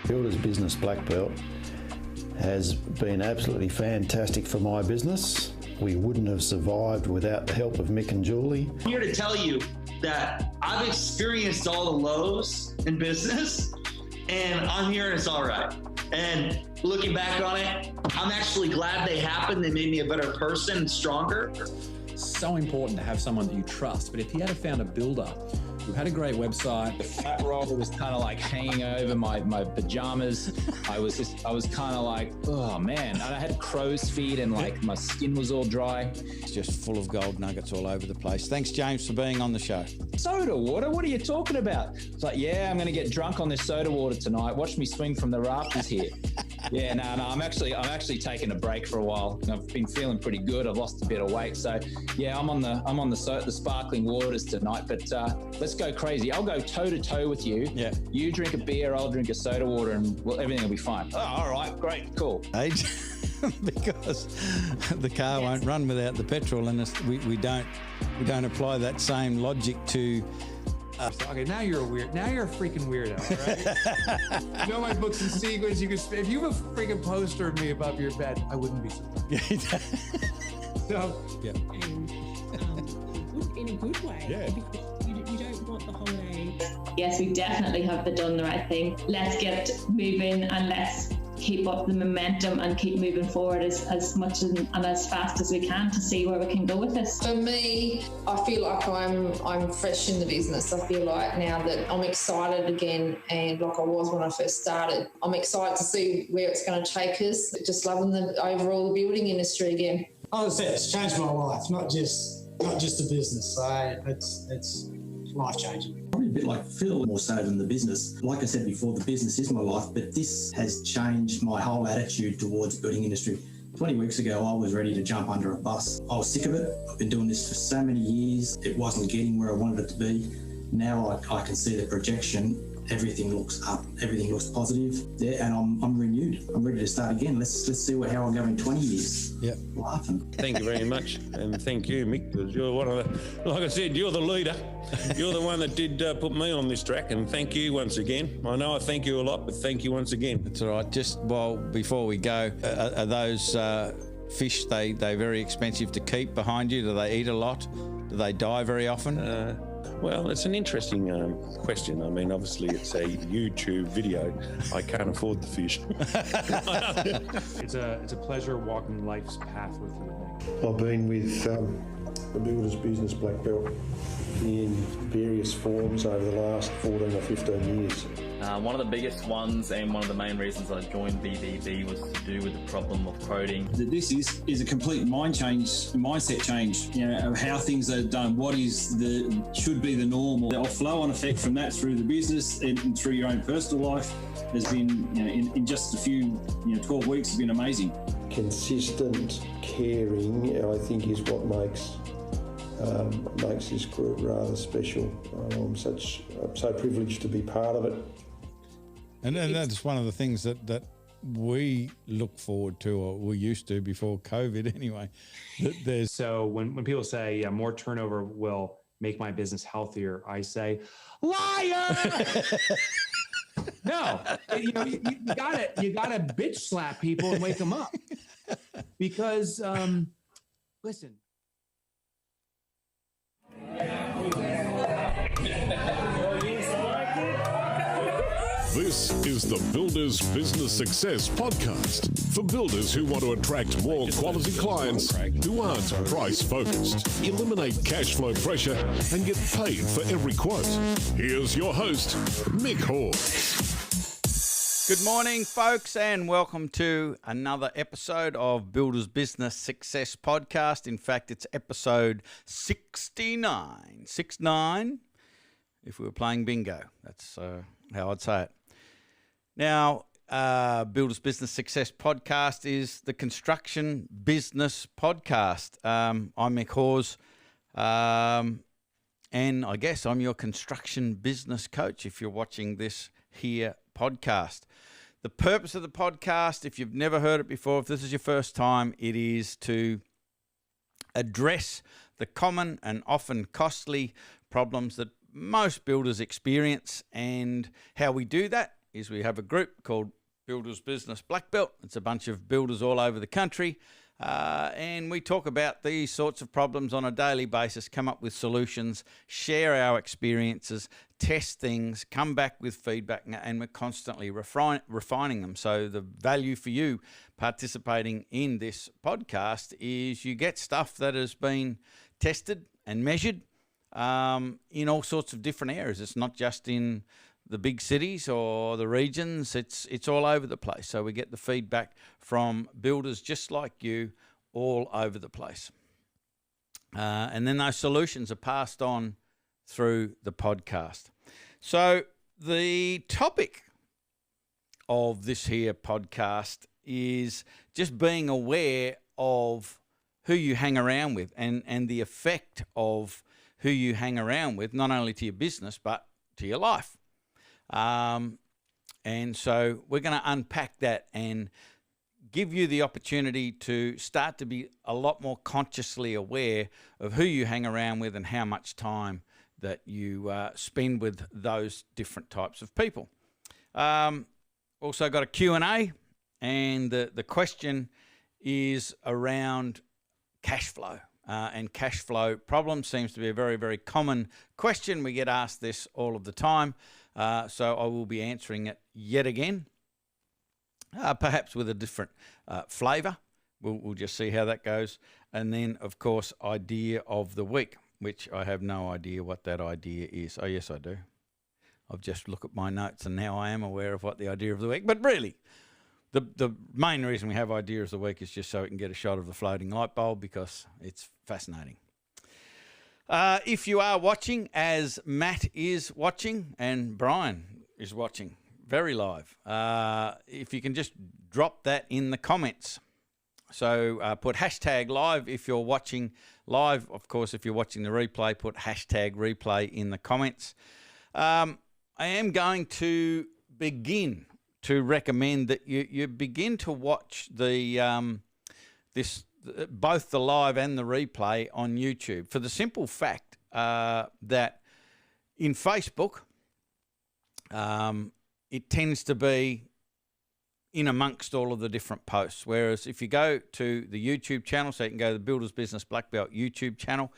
Builders Business Blackbelt has been absolutely fantastic for my business. We wouldn't have survived without the help of Mick and Julie. I'm here to tell you that I've experienced all the lows in business, and I'm here and it's all right. And looking back on it, I'm actually glad they happened. They made me a better person and stronger. So important to have someone that you trust. But if you had found a builder who had a great website, the fat roller was kind of like hanging over my pajamas. I was kind of like, oh man. And I had crow's feet and like my skin was all dry. It's just full of gold nuggets all over the place. Thanks, James, for being on the show. Soda water? What are you talking about? It's like, yeah, I'm going to get drunk on this soda water tonight. Watch me swing from the rafters here. Yeah, no, I'm actually taking a break for a while. I've been feeling pretty good. I've lost a bit of weight, so yeah, I'm on the sparkling waters tonight. But let's go crazy. I'll go toe to toe with you. Yeah, you drink a beer, I'll drink a soda water, and everything will be fine. Oh, all right, great, cool. Hey, because the car won't run without the petrol, and we don't apply that same logic to. Okay, now you're a freaking weirdo, all right? You know my books and sequence. If you have a freaking poster of me above your bed, I wouldn't be surprised. So, yeah. And in a good way. Yeah. Because you don't want the holiday. Yes, we definitely have done the right thing. Let's get moving and let's keep up the momentum and keep moving forward as much and as fast as we can to see where we can go with this. For me, I feel like I'm fresh in the business. I feel like now that I'm excited again, and like I was when I first started, I'm excited to see where it's going to take us. Just loving the overall building industry again. As I said, it's changed my life, not just the business. So it's life-changing. Probably a bit like Phil, more so than the business. Like I said before, the business is my life, but this has changed my whole attitude towards the building industry. 20 weeks ago, I was ready to jump under a bus. I was sick of it. I've been doing this for so many years. It wasn't getting where I wanted it to be. Now I can see the projection. Everything looks up. Everything looks positive. Yeah, and I'm renewed. I'm ready to start again. Let's see how I'll go in 20 years. Yeah, laughing. Thank you very much, and thank you, Mick, because you're one of the. Like I said, you're the leader. You're the one that did put me on this track, and thank you once again. I know I thank you a lot, but thank you once again. That's all right. Just before we go, are those fish they very expensive to keep behind you? Do they eat a lot? Do they die very often? Well, it's an interesting question. I mean, obviously, it's a YouTube video. I can't afford the fish. it's a pleasure walking life's path with you, Nick. I've been with the Builders Business Blackbelt in various forms over the last 14 or 15 years. One of the biggest ones and one of the main reasons I joined BBB was to do with the problem of coding. This is a complete mindset change, you know, of how things are done, what should be the norm. The flow-on effect from that through the business and through your own personal life has been, you know, in just a few, 12 weeks has been amazing. Consistent caring, I think, is what makes this group rather special. I'm so privileged to be part of it. And that's one of the things that we look forward to, or we used to before COVID anyway. So when people say more turnover will make my business healthier, I say, liar! No, you gotta bitch slap people and wake them up. Because, listen. This is the Builders Business Success Podcast for builders who want to attract more quality clients who aren't price-focused, eliminate cash flow pressure, and get paid for every quote. Here's your host, Mick Hawes. Good morning, folks, and welcome to another episode of Builders Business Success Podcast. In fact, it's episode 69. 69, if we were playing bingo. That's how I'd say it. Now, Builders Business Success Podcast is the construction business podcast. I'm Mick Hawes, and I guess I'm your construction business coach if you're watching this here podcast. The purpose of the podcast, if you've never heard it before, if this is your first time, it is to address the common and often costly problems that most builders experience, and how we do that is we have a group called Builders Business Blackbelt. It's a bunch of builders all over the country. And we talk about these sorts of problems on a daily basis, come up with solutions, share our experiences, test things, come back with feedback, and we're constantly refining them. So the value for you participating in this podcast is you get stuff that has been tested and measured in all sorts of different areas. It's not just in the big cities or the regions, it's all over the place. So we get the feedback from builders just like you all over the place. And then those solutions are passed on through the podcast. So the topic of this here podcast is just being aware of who you hang around with and the effect of who you hang around with, not only to your business, but to your life. And so we're going to unpack that and give you the opportunity to start to be a lot more consciously aware of who you hang around with and how much time that you spend with those different types of people. Also got a Q&A, and the question is around cash flow. And cash flow problems seems to be a very, very common question. We get asked this all of the time. So I will be answering it yet again, perhaps with a different flavour. We'll just see how that goes. And then, of course, idea of the week, which I have no idea what that idea is. Oh, yes, I do. I've just looked at my notes and now I am aware of what the idea of the week. But really, the main reason we have idea of the week is just so we can get a shot of the floating light bulb, because it's fascinating. If you are watching, as Matt is watching and Brian is watching very live, if you can just drop that in the comments. So put hashtag live if you're watching live. Of course, if you're watching the replay, put hashtag replay in the comments. I am going to begin to recommend that you begin to watch the both the live and the replay on YouTube, for the simple fact that in Facebook, it tends to be in amongst all of the different posts. Whereas if you go to the YouTube channel, so you can go to the Builders Business Blackbelt YouTube channel,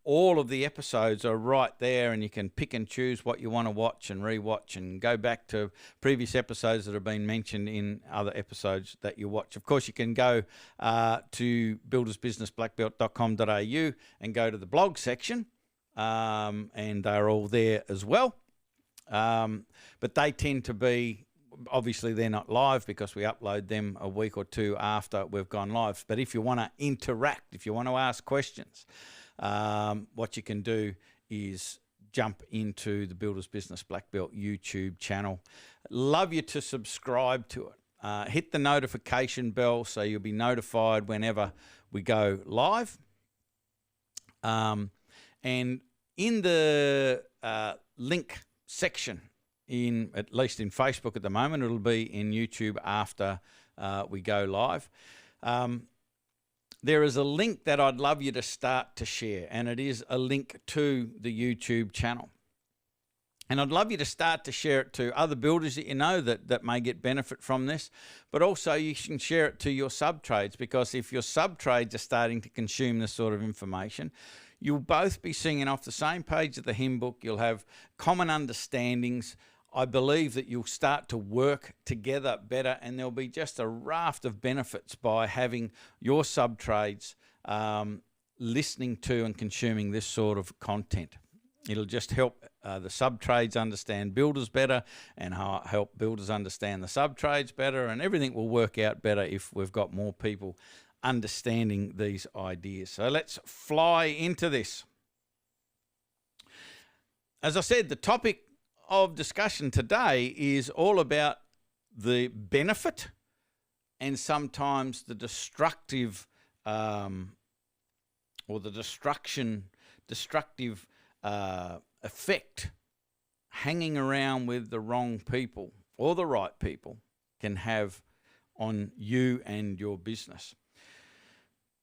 all of the episodes are right there, and you can pick and choose what you want to watch and rewatch and go back to previous episodes that have been mentioned in other episodes that you watch. Of course, you can go to buildersbusinessblackbelt.com.au and go to the blog section, and they're all there as well. But they tend to be, obviously they're not live because we upload them a week or two after we've gone live. But if you want to interact, if you want to ask questions, what you can do is jump into the Builders Business Blackbelt YouTube channel. Love you to subscribe to it. Hit the notification bell so you'll be notified whenever we go live. And in the link section, at least in Facebook at the moment, it'll be in YouTube after we go live. There is a link that I'd love you to start to share, and it is a link to the YouTube channel. And I'd love you to start to share it to other builders that you know that may get benefit from this, but also you can share it to your sub-trades, because if your sub-trades are starting to consume this sort of information, you'll both be singing off the same page of the hymn book. You'll have common understandings. I believe that you'll start to work together better, and there'll be just a raft of benefits by having your sub-trades listening to and consuming this sort of content. It'll just help the sub-trades understand builders better, and help builders understand the sub-trades better, and everything will work out better if we've got more people understanding these ideas. So let's fly into this. As I said, the topic of discussion today is all about the benefit and sometimes the destructive or the destructive effect hanging around with the wrong people or the right people can have on you and your business.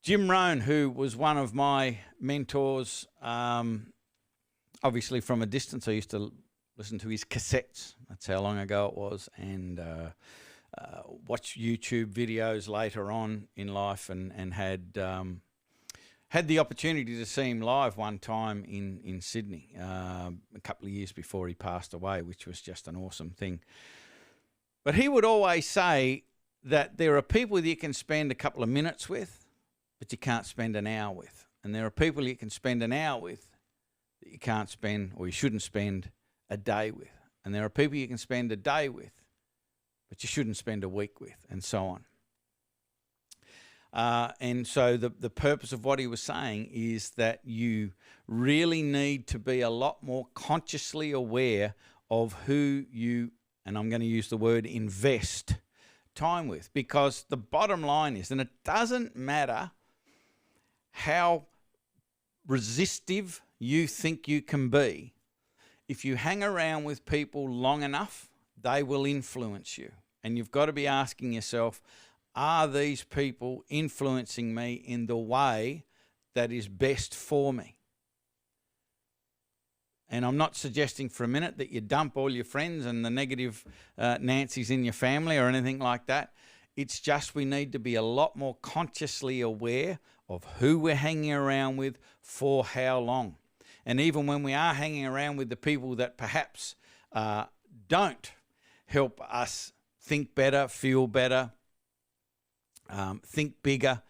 Jim Rohn, who was one of my mentors, obviously from a distance, I used to listen to his cassettes That's how long ago it was. And watched YouTube videos later on in life, and had the opportunity to see him live one time in Sydney a couple of years before he passed away, which was just an awesome thing. But he would always say that there are people that you can spend a couple of minutes with, but you can't spend an hour with. And there are people you can spend an hour with that you can't spend, or you shouldn't spend, a day with. And there are people you can spend a day with, but you shouldn't spend a week with, and so on. And so the purpose of what he was saying is that you really need to be a lot more consciously aware of who you, and I'm going to use the word invest time with, because the bottom line is, and it doesn't matter how resistive you think you can be, if you hang around with people long enough, they will influence you. And you've got to be asking yourself, are these people influencing me in the way that is best for me? And I'm not suggesting for a minute that you dump all your friends and the negative Nancys in your family or anything like that. It's just we need to be a lot more consciously aware of who we're hanging around with for how long. And even when we are hanging around with the people that perhaps don't help us think better, feel better, think bigger,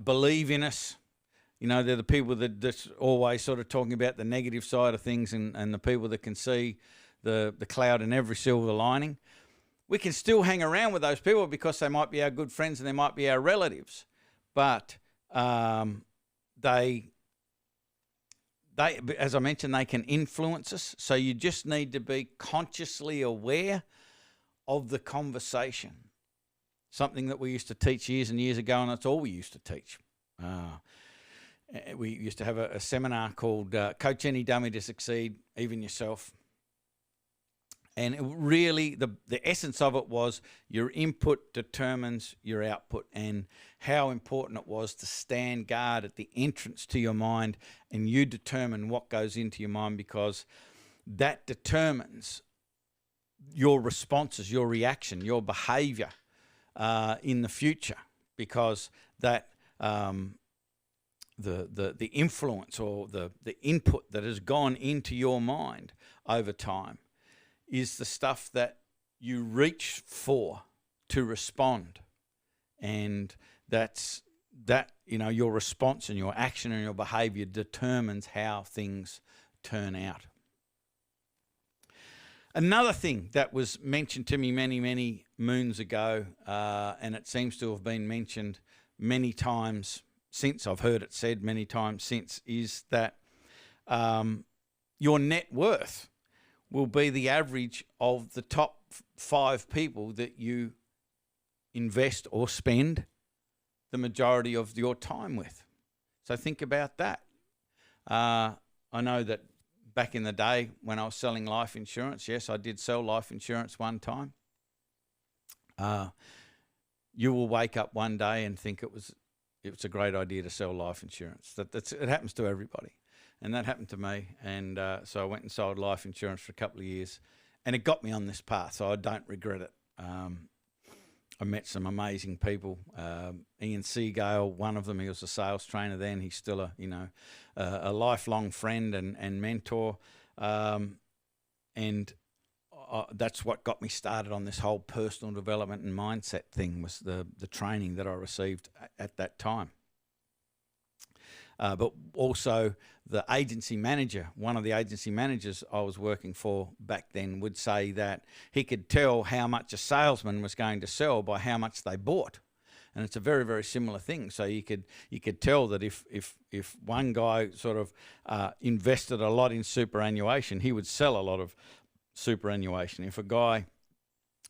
believe in us. You know, they're the people that's always sort of talking about the negative side of things, and the people that can see the cloud in every silver lining. We can still hang around with those people because they might be our good friends and they might be our relatives. But they, as I mentioned, they can influence us. So you just need to be consciously aware of the conversation. Something that we used to teach years and years ago, and that's all we used to teach. We used to have a seminar called Coach Any Dummy to Succeed, Even Yourself. And it really, the essence of it was your input determines your output, and how important it was to stand guard at the entrance to your mind, and you determine what goes into your mind, because that determines your responses, your reaction, your behavior in the future, because that the influence or the input that has gone into your mind over time is the stuff that you reach for to respond. And your response and your action and your behavior determines how things turn out. Another thing that was mentioned to me many, many moons ago, and it seems to have been mentioned many times since, I've heard it said many times since, is that your net worth will be the average of the top 5 people that you invest or spend the majority of your time with. So think about that. I know that back in the day when I was selling life insurance, yes, I did sell life insurance one time. You will wake up one day and think it was a great idea to sell life insurance. It happens to everybody. And that happened to me. And so I went and sold life insurance for a couple of years. And it got me on this path, so I don't regret it. I met some amazing people. Ian Seagale, one of them, he was a sales trainer then. He's still a lifelong friend and mentor. And that's what got me started on this whole personal development and mindset thing, was the training that I received at that time. But also the agency manager, one of the agency managers I was working for back then, would say that he could tell how much a salesman was going to sell by how much they bought. And it's a very, very similar thing. So you could tell that if one guy sort of invested a lot in superannuation, he would sell a lot of superannuation. If a guy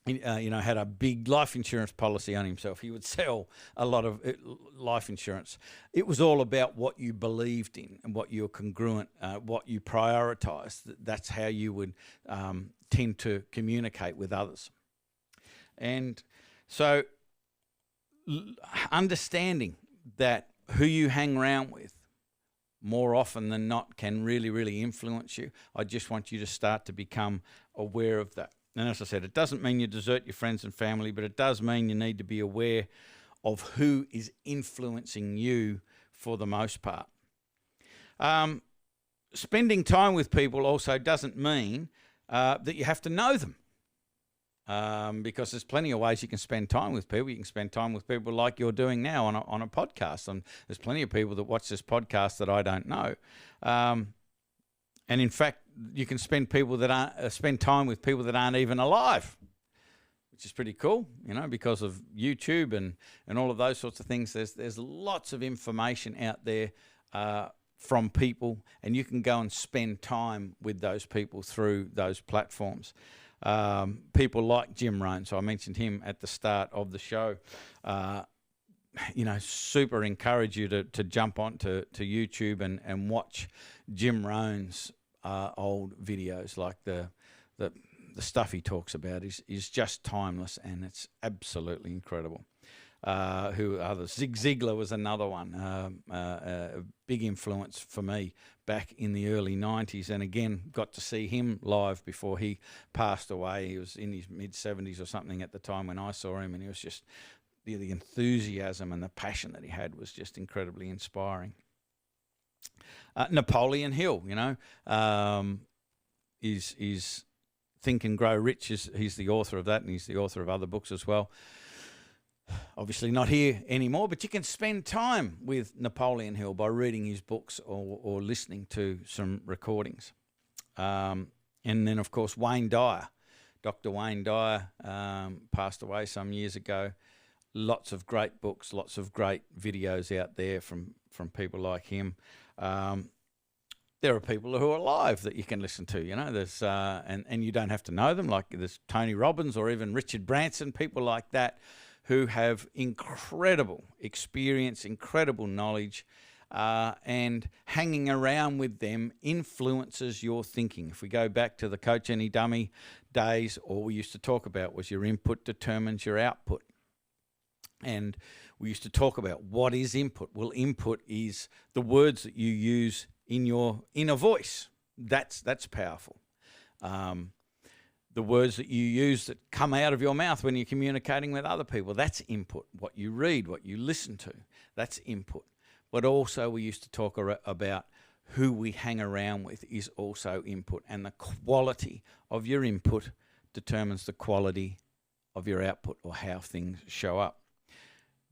had a big life insurance policy on himself, he would sell a lot of life insurance. It was all about what you believed in and what you were congruent, what you prioritized. That's how you would tend to communicate with others. And so understanding that who you hang around with more often than not can really, really influence you. I just want you to start to become aware of that. And as I said, it doesn't mean you desert your friends and family, but it does mean you need to be aware of who is influencing you for the most part. Spending time with people also doesn't mean that you have to know them. Because there's plenty of ways you can spend time with people. You can spend time with people like you're doing now on a podcast. And there's plenty of people that watch this podcast that I don't know. And in fact, you can spend time with people that aren't even alive, which is pretty cool, because of YouTube and all of those sorts of things. There's lots of information out there from people, and you can go and spend time with those people through those platforms. People like Jim Rohn, so I mentioned him at the start of the show. Super encourage you to jump on to YouTube and watch Jim Rohn's old videos. Like the stuff he talks about is just timeless, and it's absolutely incredible. Who others? Zig Ziglar was another one, a big influence for me back in the early 90s. And again, got to see him live before he passed away. He was in his mid-70s or something at the time when I saw him, and he was just, the enthusiasm and the passion that he had was just incredibly inspiring. Napoleon Hill, is Think and Grow Rich. He's the author of that, and he's the author of other books as well. Obviously not here anymore, but you can spend time with Napoleon Hill by reading his books or listening to some recordings. And then, of course, Wayne Dyer. Dr. Wayne Dyer passed away some years ago. Lots of great books, lots of great videos out there from people like him. There are people who are alive that you can listen to, there's and you don't have to know them, like there's Tony Robbins or even Richard Branson, people like that, who have incredible experience, incredible knowledge, and hanging around with them influences your thinking. If we go back to the Coach Any Dummy days, all we used to talk about was your input determines your output. And we used to talk about what is input. Well, input is the words that you use in your inner voice. That's powerful. The words that you use that come out of your mouth when you're communicating with other people, that's input. What you read, what you listen to, that's input. But also we used to talk about who we hang around with is also input. And the quality of your input determines the quality of your output or how things show up.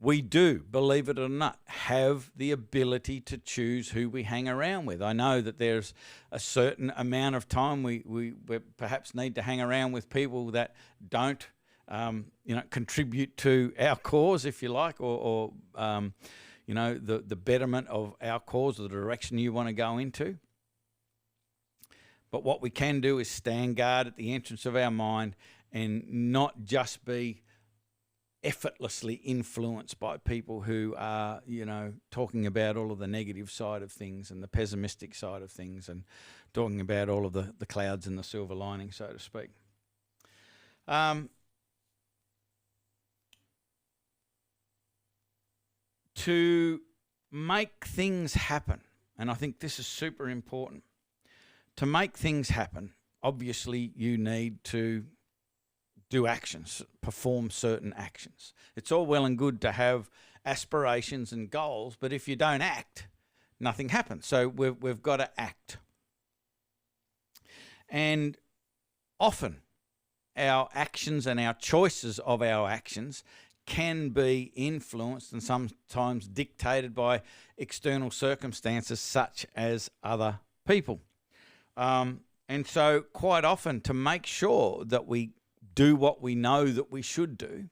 We do, believe it or not, have the ability to choose who we hang around with. I know that there's a certain amount of time we perhaps need to hang around with people that don't, contribute to our cause, if you like, or the betterment of our cause or the direction you want to go into. But what we can do is stand guard at the entrance of our mind and not just be effortlessly influenced by people who are, talking about all of the negative side of things and the pessimistic side of things and talking about all of the clouds and the silver lining, so to speak. To make things happen, and I think this is super important, to make things happen, obviously you need to do actions, perform certain actions. It's all well and good to have aspirations and goals, but if you don't act, nothing happens. So we've got to act. And often our actions and our choices of our actions can be influenced and sometimes dictated by external circumstances such as other people. And so quite often, to make sure that we do what we know that we should do,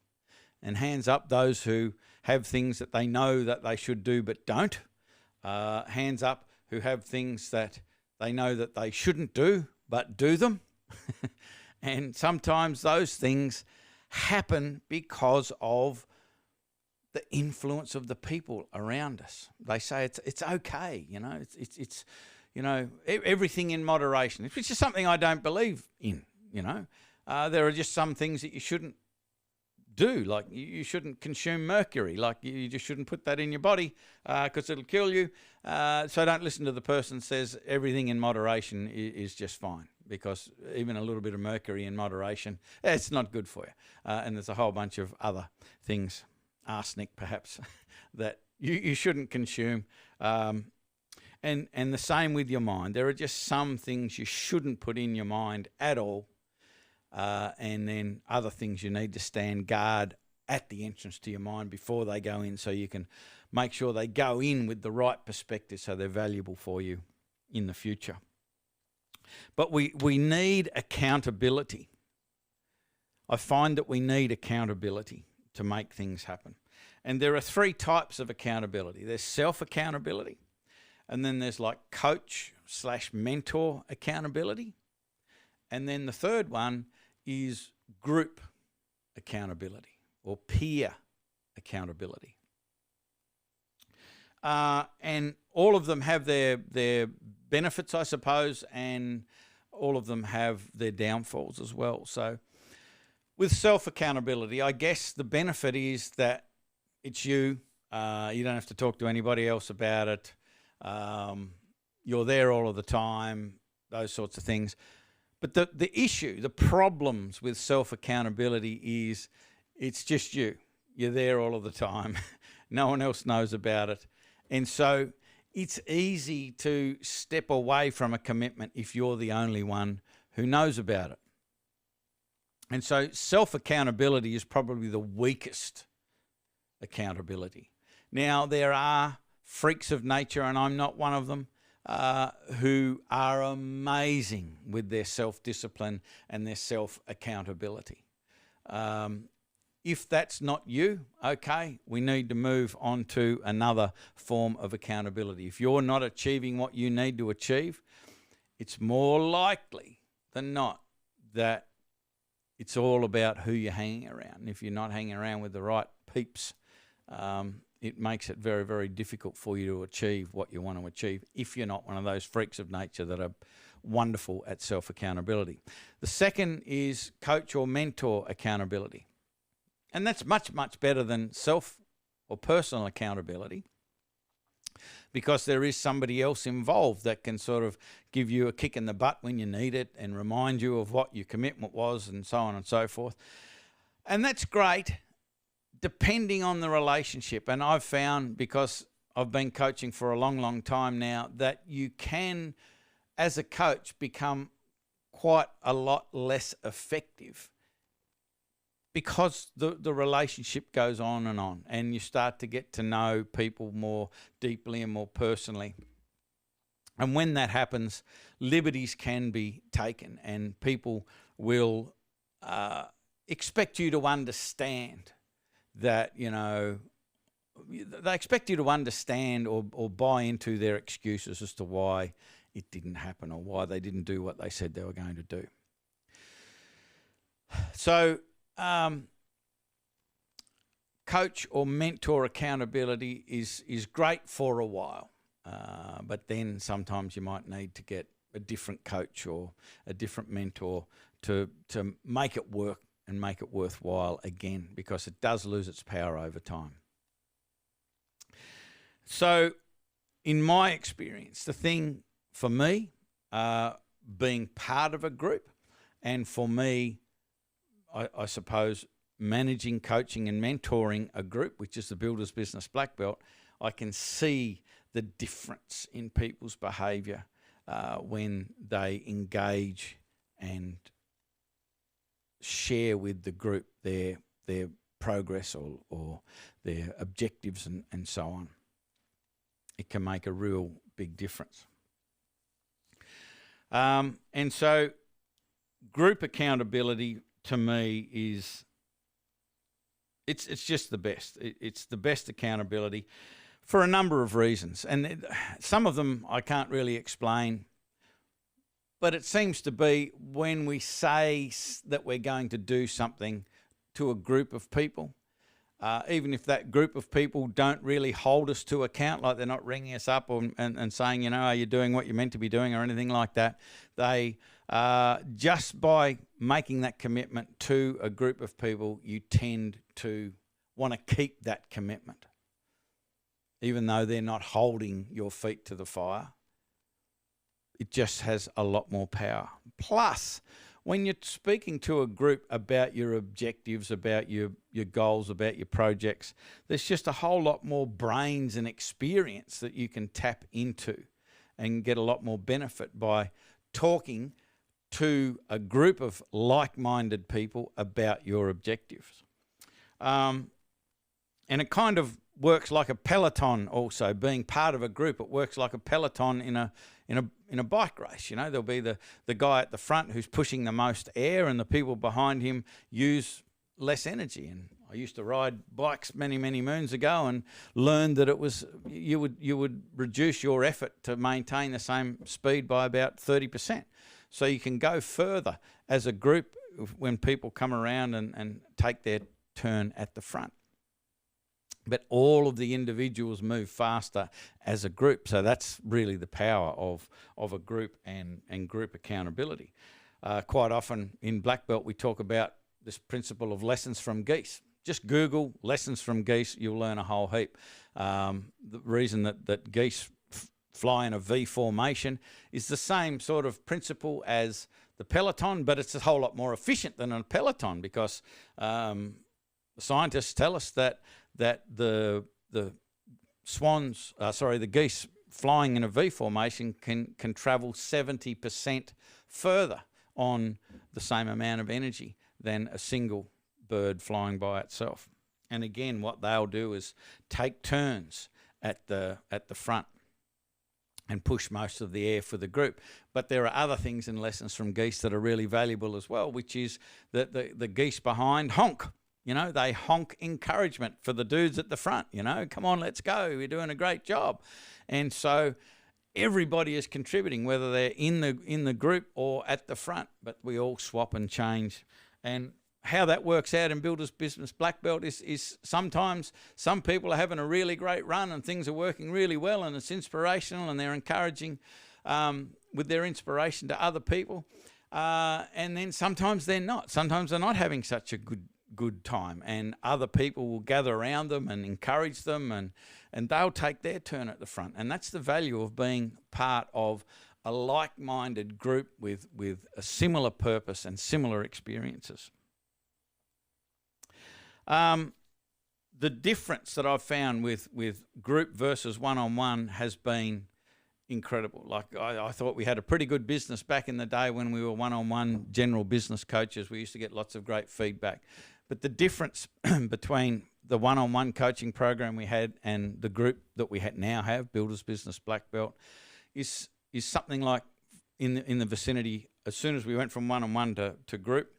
and hands up those who have things that they know that they should do but don't. Hands up who have things that they know that they shouldn't do but do them. And sometimes those things happen because of the influence of the people around us. They say it's okay, it's everything in moderation, which is something I don't believe in, There are just some things that you shouldn't do, like you shouldn't consume mercury, like you just shouldn't put that in your body because it'll kill you. So don't listen to the person who says everything in moderation is just fine, because even a little bit of mercury in moderation, it's not good for you. And there's a whole bunch of other things, arsenic perhaps, that you shouldn't consume. And the same with your mind. There are just some things you shouldn't put in your mind at all, and then other things you need to stand guard at the entrance to your mind before they go in, so you can make sure they go in with the right perspective so they're valuable for you in the future. But we need accountability. I find that we need accountability to make things happen. And there are 3 types of accountability. There's self-accountability, and then there's like coach/mentor accountability. And then the third one is group accountability or peer accountability. And all of them have their benefits, I suppose, and all of them have their downfalls as well. So with self-accountability, I guess the benefit is that it's you. You don't have to talk to anybody else about it. You're there all of the time, those sorts of things. But the issue, the problems with self-accountability is it's just you. You're there all of the time. No one else knows about it. And so it's easy to step away from a commitment if you're the only one who knows about it. And so self-accountability is probably the weakest accountability. Now, there are freaks of nature, and I'm not one of them, who are amazing with their self-discipline and their self-accountability. If that's not you, okay, we need to move on to another form of accountability. If you're not achieving what you need to achieve, it's more likely than not that it's all about who you're hanging around. And if you're not hanging around with the right peeps, it makes it very, very difficult for you to achieve what you want to achieve if you're not one of those freaks of nature that are wonderful at self-accountability. The second is coach or mentor accountability. And that's much, much better than self or personal accountability, because there is somebody else involved that can sort of give you a kick in the butt when you need it and remind you of what your commitment was and so on and so forth. And that's great, depending on the relationship. And I've found, because I've been coaching for a long, long time now, that you can, as a coach, become quite a lot less effective because the relationship goes on, and you start to get to know people more deeply and more personally. And when that happens, liberties can be taken, and people will expect you to understand that, you know, they expect you to understand or buy into their excuses as to why it didn't happen or why they didn't do what they said they were going to do. So, coach or mentor accountability is great for a while, but then sometimes you might need to get a different coach or a different mentor to make it work and make it worthwhile again, because it does lose its power over time. So in my experience, the thing for me, being part of a group, and for me, I suppose, managing, coaching and mentoring a group, which is the Builders Business Blackbelt, I can see the difference in people's behaviour when they engage and share with the group their progress or their objectives and so on. It can make a real big difference. And so group accountability to me is, it's just the best. It's the best accountability for a number of reasons. And some of them I can't really explain, but it seems to be when we say that we're going to do something to a group of people, even if that group of people don't really hold us to account, like they're not ringing us up and saying, you know, are you doing what you're meant to be doing or anything like that, they just by making that commitment to a group of people, you tend to want to keep that commitment, even though they're not holding your feet to the fire. it just has a lot more power. Plus, when you're speaking to a group about your objectives, about your goals, about your projects, there's just a whole lot more brains and experience that you can tap into and get a lot more benefit by talking to a group of like-minded people about your objectives. And it kind of works like a peloton also. Being part of a group, it works like a peloton in a bike race. You know, there'll be the guy at the front who's pushing the most air, and the people behind him use less energy. And I used to ride bikes many moons ago and learned that it was you would reduce your effort to maintain the same speed by about 30%. So you can go further as a group when people come around and take their turn at the front. But all of the individuals move faster as a group. So that's really the power of a group and group accountability. Quite often in Black Belt, we talk about this principle of lessons from geese. Just Google lessons from geese, you'll learn a whole heap. The reason that geese fly in a V formation is the same sort of principle as the peloton, but it's a whole lot more efficient than a peloton, because scientists tell us that the geese flying in a V formation can travel 70% further on the same amount of energy than a single bird flying by itself. And again, what they'll do is take turns at the front and push most of the air for the group. But there are other things in lessons from geese that are really valuable as well, which is that the geese behind honk. You know, they honk encouragement for the dudes at the front. You know, come on, let's go. You're doing a great job. And so everybody is contributing, whether they're in the group or at the front, but we all swap and change. And how that works out in Builders Business Blackbelt is sometimes some people are having a really great run and things are working really well and it's inspirational and they're encouraging with their inspiration to other people. And then sometimes they're not. Sometimes they're not having such a good time, and other people will gather around them and encourage them, and they'll take their turn at the front. And that's the value of being part of a like-minded group with a similar purpose and similar experiences. The difference that I've found with group versus one-on-one has been incredible. Like I thought we had a pretty good business back in the day when we were one-on-one general business coaches. We used to get lots of great feedback. But the difference between the one-on-one coaching program we had and the group that we now have, Builders Business Blackbelt, is something like in the vicinity. As soon as we went from one-on-one to group,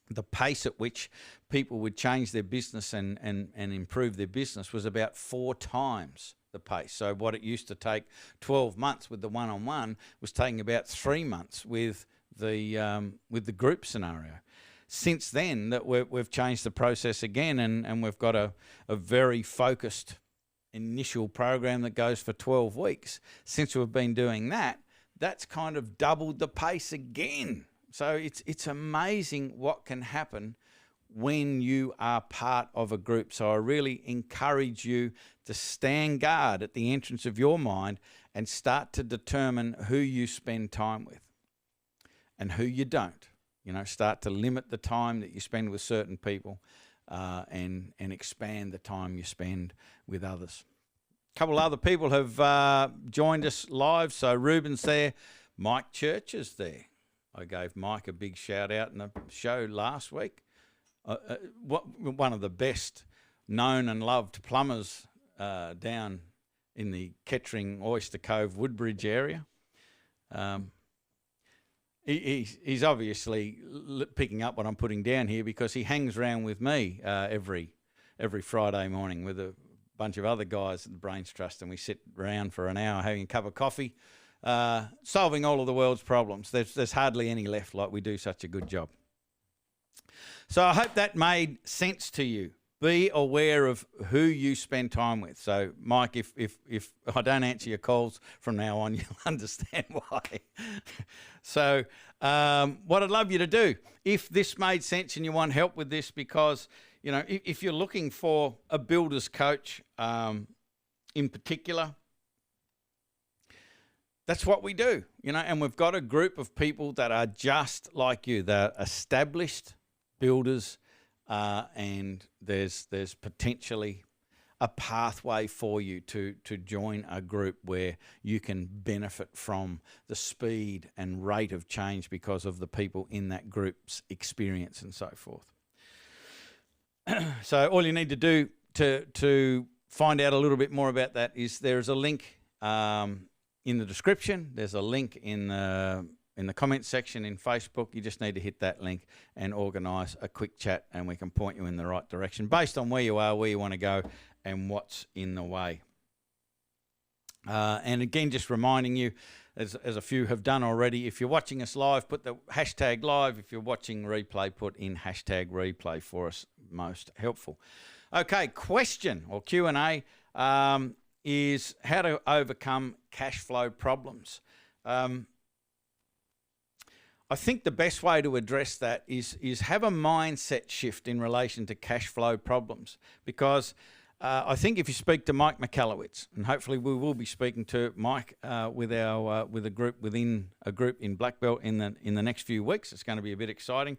the pace at which people would change their business and improve their business was about 4 times the pace. So what it used to take 12 months with the one-on-one was taking about 3 months with the group scenario. Since then, that we've changed the process again, and we've got a very focused initial program that goes for 12 weeks. Since we've been doing that, that's kind of doubled the pace again. So it's amazing what can happen when you are part of a group. So I really encourage you to stand guard at the entrance of your mind and start to determine who you spend time with and who you don't. You know, start to limit the time that you spend with certain people and expand the time you spend with others. A couple other people have joined us live. So Ruben's there, Mike Church is there. I gave Mike a big shout out in the show last week. One of the best known and loved plumbers down in the Kettering, Oyster Cove, Woodbridge area. He's obviously picking up what I'm putting down here because he hangs around with me every Friday morning with a bunch of other guys at the Brains Trust, and we sit around for an hour having a cup of coffee, solving all of the world's problems. There's hardly any left, like we do such a good job. So I hope that made sense to you. Be aware of who you spend time with. So, Mike, if I don't answer your calls from now on, you'll understand why. So, what I'd love you to do, if this made sense and you want help with this, because, you know, if you're looking for a builder's coach in particular, that's what we do, and we've got a group of people that are just like you. They're established builders, and there's potentially a pathway for you to join a group where you can benefit from the speed and rate of change because of the people in that group's experience and so forth. So all you need to do to find out a little bit more about that is there's a link in the description. There's a link in the comments section in Facebook. You just need to hit that link and organise a quick chat, and we can point you in the right direction based on where you are, where you want to go, and what's in the way. And again, just reminding you, as a few have done already, if you're watching us live, put the hashtag live. If you're watching replay, put in hashtag replay for us. Most helpful. Okay, question or Q&A is how to overcome cash flow problems. I think the best way to address that is have a mindset shift in relation to cash flow problems, because I think if you speak to Mike McAllowitz, and hopefully we will be speaking to Mike with a group within a group in Blackbelt in the next few weeks. It's going to be a bit exciting.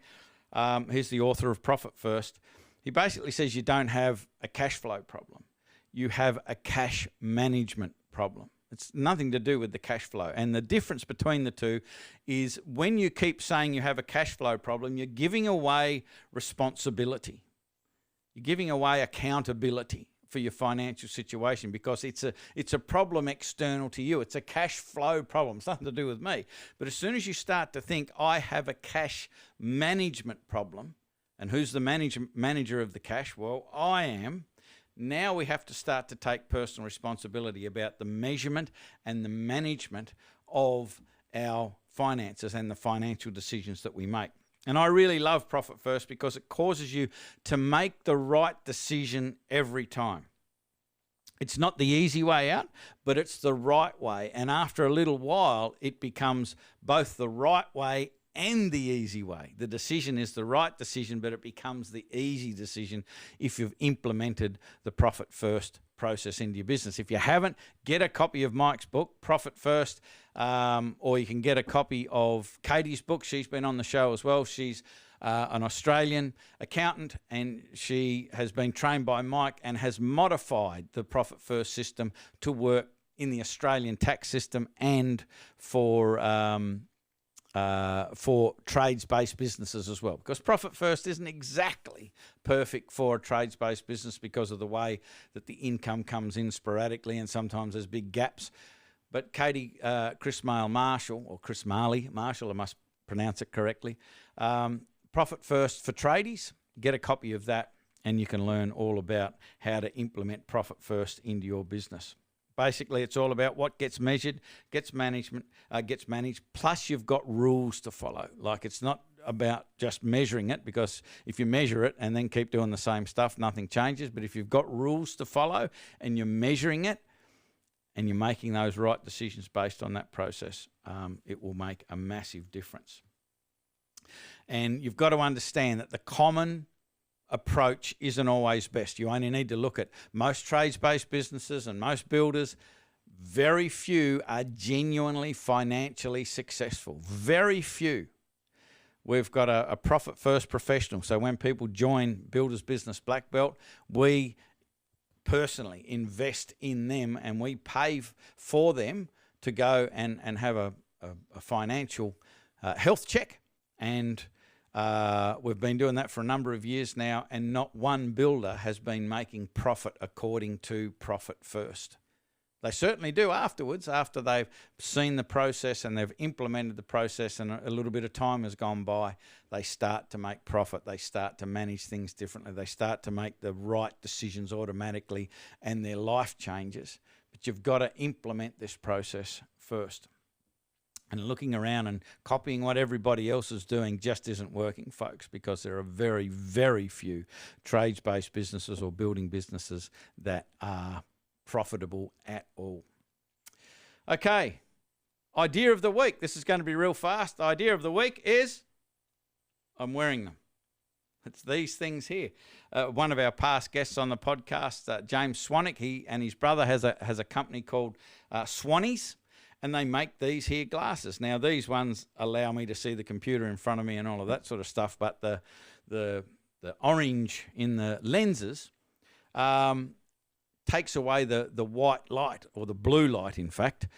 He's the author of Profit First. He basically says you don't have a cash flow problem. You have a cash management problem. It's nothing to do with the cash flow. And the difference between the two is when you keep saying you have a cash flow problem, you're giving away responsibility. You're giving away accountability for your financial situation, because it's a problem external to you. It's a cash flow problem. It's nothing to do with me. But as soon as you start to think, I have a cash management problem, and who's the manager of the cash? Well, I am. Now we have to start to take personal responsibility about the measurement and the management of our finances and the financial decisions that we make. And I really love Profit First because it causes you to make the right decision every time. It's not the easy way out, but it's the right way. And after a little while, it becomes both the right way and the easy way. The decision is the right decision, but it becomes the easy decision if you've implemented the Profit First process into your business. If you haven't, get a copy of Mike's book, Profit First, or you can get a copy of Katie's book. She's been on the show as well. She's an Australian accountant, and she has been trained by Mike and has modified the Profit First system to work in the Australian tax system and for trades-based businesses as well, because Profit First isn't exactly perfect for a trades-based business because of the way that the income comes in sporadically and sometimes there's big gaps. But Katie Marshall, I must pronounce it correctly, Profit First for tradies, get a copy of that and you can learn all about how to implement Profit First into your business. Basically, it's all about what gets measured, gets managed, plus you've got rules to follow. Like, it's not about just measuring it, because if you measure it and then keep doing the same stuff, nothing changes. But if you've got rules to follow and you're measuring it and you're making those right decisions based on that process, it will make a massive difference. And you've got to understand that the common approach isn't always best. You only need to look at most trades-based businesses and most builders. Very few are genuinely financially successful. Very few. We've got a Profit First professional. So when people join Builders Business Blackbelt, we personally invest in them and we pay for them to go and have a financial health check. And we've been doing that for a number of years now, and not one builder has been making profit according to Profit First. They certainly do afterwards, after they've seen the process and they've implemented the process and a little bit of time has gone by. They start to make profit. They start to manage things differently. They start to make the right decisions automatically and their life changes. But you've got to implement this process first. And looking around and copying what everybody else is doing just isn't working, folks, because there are very, very few trades-based businesses or building businesses that are profitable at all. Okay, idea of the week. This is going to be real fast. The idea of the week is I'm wearing them. It's these things here. One of our past guests on the podcast, James Swanick, he and his brother has a company called Swannies. and they make these here glasses. Now, these ones allow me to see the computer in front of me and all of that sort of stuff, but the orange in the lenses takes away the white light, or the blue light, in fact,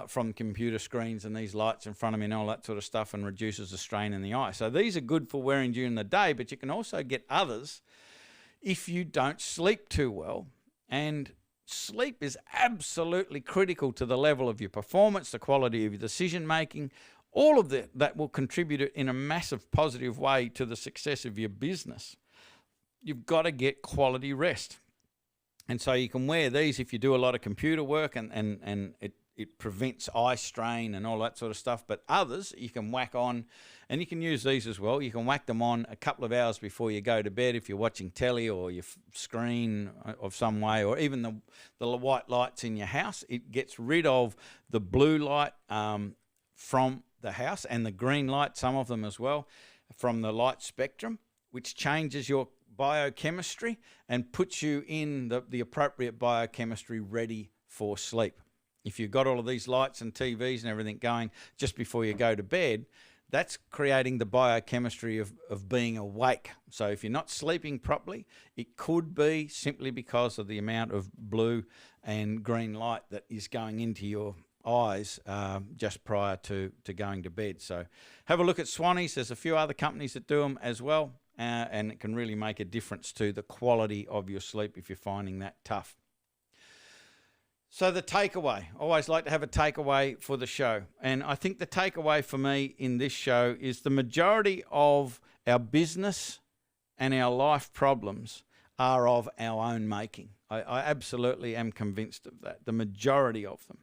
from computer screens and these lights in front of me and all that sort of stuff, and reduces the strain in the eye. So these are good for wearing during the day, but you can also get others if you don't sleep too well. And sleep is absolutely critical to the level of your performance, the quality of your decision making. All of that will contribute in a massive positive way to the success of your business. You've got to get quality rest. And so you can wear these if you do a lot of computer work, and it prevents eye strain and all that sort of stuff. But others you can whack on, and you can use these as well. You can whack them on a couple of hours before you go to bed if you're watching telly or your screen of some way, or even the white lights in your house. It gets rid of the blue light from the house, and the green light, some of them as well, from the light spectrum, which changes your biochemistry and puts you in the appropriate biochemistry ready for sleep. If you've got all of these lights and TVs and everything going just before you go to bed, that's creating the biochemistry of being awake. So if you're not sleeping properly, it could be simply because of the amount of blue and green light that is going into your eyes just prior to going to bed. So have a look at Swannies. There's a few other companies that do them as well, and it can really make a difference to the quality of your sleep if you're finding that tough. So the takeaway, I always like to have a takeaway for the show. And I think the takeaway for me in this show is the majority of our business and our life problems are of our own making. I absolutely am convinced of that, the majority of them.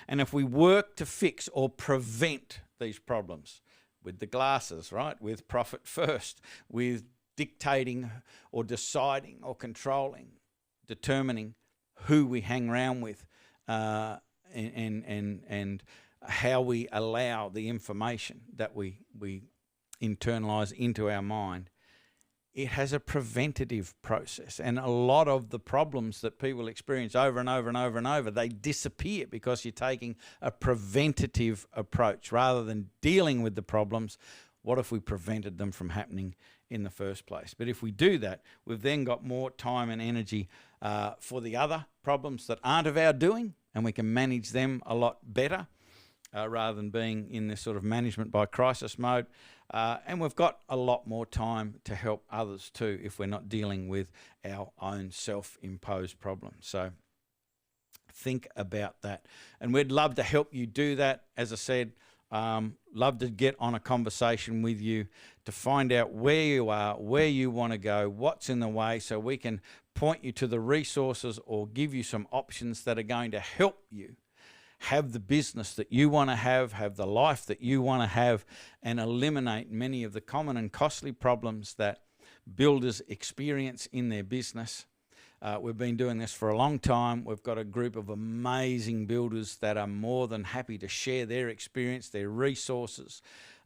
And if we work to fix or prevent these problems with the glasses, right, with profit first, with dictating or deciding or controlling, determining who we hang around with, and how we allow the information that we internalize into our mind, it has a preventative process. And a lot of the problems that people experience over and over and over and over, they disappear because you're taking a preventative approach rather than dealing with the problems. What if we prevented them from happening in the first place? But if we do that, we've then got more time and energy for the other problems that aren't of our doing, and we can manage them a lot better rather than being in this sort of management by crisis mode. And we've got a lot more time to help others too if we're not dealing with our own self-imposed problems. So think about that. And we'd love to help you do that. As I said, love to get on a conversation with you to find out where you are, where you want to go, what's in the way, so we can point you to the resources or give you some options that are going to help you have the business that you want to have the life that you want to have, and eliminate many of the common and costly problems that builders experience in their business. We've been doing this for a long time. We've got a group of amazing builders that are more than happy to share their experience, their resources,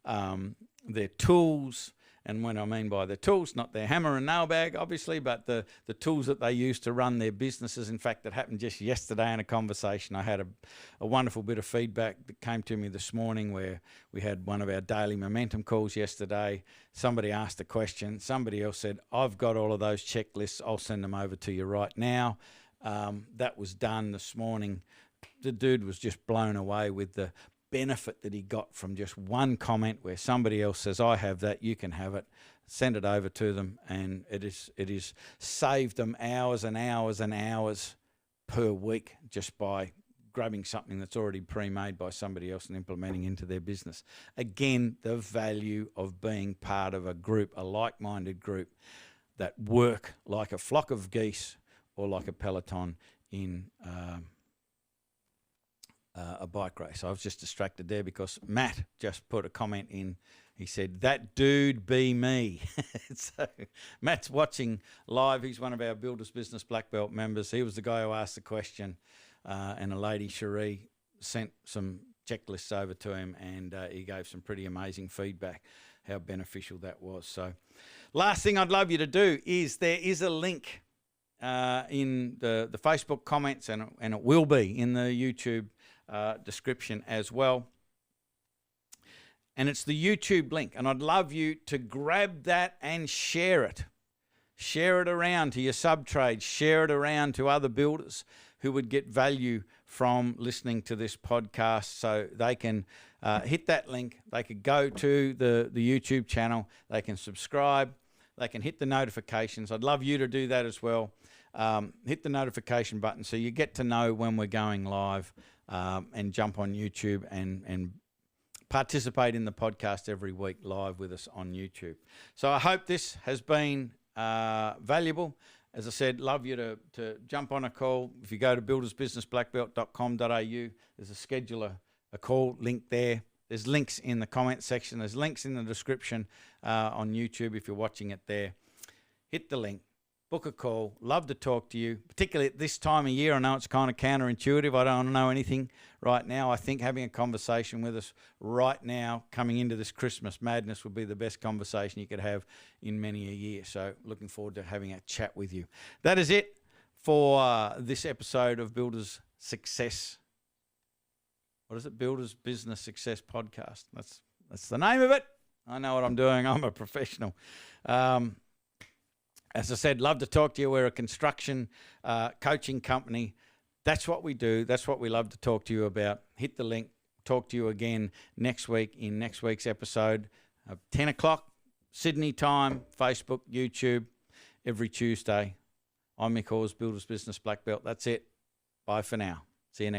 their tools. And when I mean by the tools, not their hammer and nail bag, obviously, but the tools that they use to run their businesses. In fact, that happened just yesterday in a conversation. I had a wonderful bit of feedback that came to me this morning, where we had one of our daily momentum calls yesterday. Somebody asked a question. Somebody else said, I've got all of those checklists. I'll send them over to you right now. That was done this morning. The dude was just blown away with the benefit that he got from just one comment where somebody else says, I have that, you can have it. Send it over to them, and it is saved them hours and hours and hours per week just by grabbing something that's already pre-made by somebody else and implementing into their business. Again, the value of being part of a group, a like-minded group that work like a flock of geese or like a peloton in a bike race. I was just distracted there because Matt just put a comment in. He said, that dude be me. So Matt's watching live. He's one of our Builders Business Blackbelt members. He was the guy who asked the question, and a lady, Cherie, sent some checklists over to him, and he gave some pretty amazing feedback, how beneficial that was. So last thing I'd love you to do is, there is a link in the Facebook comments, and it will be in the YouTube description as well. And it's the YouTube link. And I'd love you to grab that and share it. Share it around to your sub-trades. Share it around to other builders who would get value from listening to this podcast, so they can hit that link. They could go to the YouTube channel. They can subscribe. They can hit the notifications. I'd love you to do that as well. Hit the notification button so you get to know when we're going live, and jump on YouTube and participate in the podcast every week live with us on YouTube. So I hope this has been valuable. As I said, love you to jump on a call. If you go to buildersbusinessblackbelt.com.au, there's a schedule a call link there. There's links in the comment section. There's links in the description on YouTube if you're watching it there. Hit the link. Book a call. Love to talk to you, particularly at this time of year. I know it's kind of counterintuitive. I don't know anything right now. I think having a conversation with us right now, coming into this Christmas madness, would be the best conversation you could have in many a year. So looking forward to having a chat with you. That is it for this episode of Builders Success. What is it? Builders Business Success Podcast. That's the name of it. I know what I'm doing. I'm a professional. As I said, love to talk to you. We're a construction coaching company. That's what we do. That's what we love to talk to you about. Hit the link. Talk to you again next week in next week's episode. 10 o'clock, Sydney time, Facebook, YouTube, every Tuesday. I'm Mick Hawes, Builders Business Black Belt. That's it. Bye for now.